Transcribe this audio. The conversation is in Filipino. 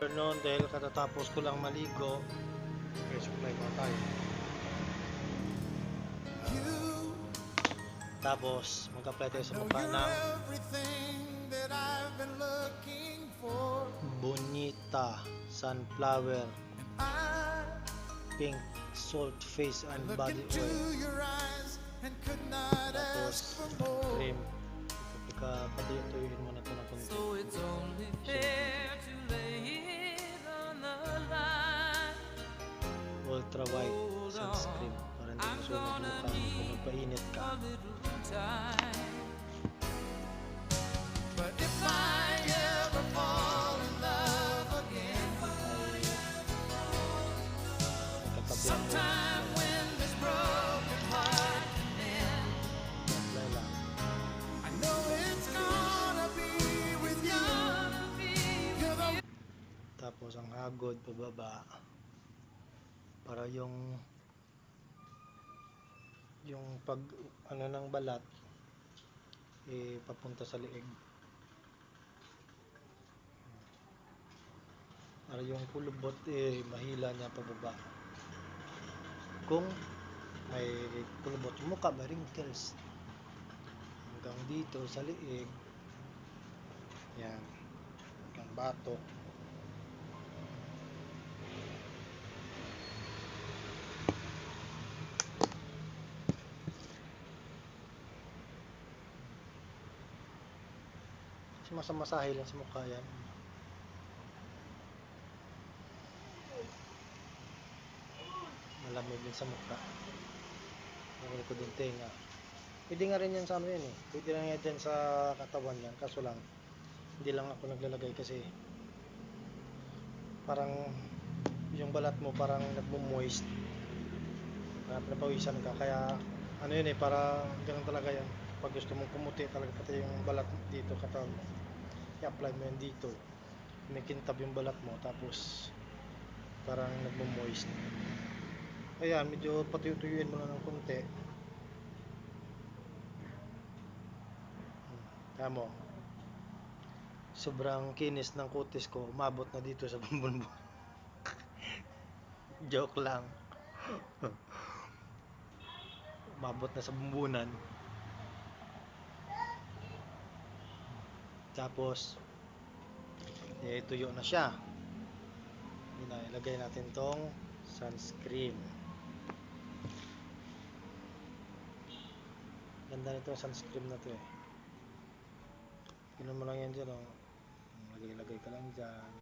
noon dahil katatapos ko lang maligo. Okay, supply ko tayo. Tapos mag-apply tayo sa mukha ng Bonita Sunflower Pink Salt Face and Body Oil. Tapos cream. Patuyuin mo na ito ng konti. Ultra white sunscreen para hindi masunog mukha mo kung magpainit ka. Tapos ang hagod pababa para yung pag ano ng balat papunta sa leeg, para yung kulubot mahila niya pababa. Kung may kulubot yung mukha, may wrinkles hanggang dito sa leeg, yan, hanggang batok. Masamasahe lang sa mukha yan. Malamig din sa mukha. Nakulit ko din tenga. Pwede nga rin yan sa ano yan eh. Pwede lang yan dyan sa katawan yan. Kaso lang, hindi lang ako naglalagay kasi parang yung balat mo parang nagmo-moist. Napawisan ka. Kaya ano yun eh, para ganun talaga yan. Pag gusto mong kumuti talaga pati yung balat dito katawan mo, i-apply mo yan dito. Kumikintab yung balat mo tapos parang nagmo-moist. Ayan, medyo patuyuin mo lang ng konti. Kaya mo, sobrang kinis ng kutis ko, umabot na dito sa bumbun. Joke lang. Umabot na sa bumbunan. Tapos tuyo na siya. Ilagay natin tong sunscreen. Ganda nito sunscreen na to eh. Pinon mo lang yan dyan oh. Lagay ka lang dyan.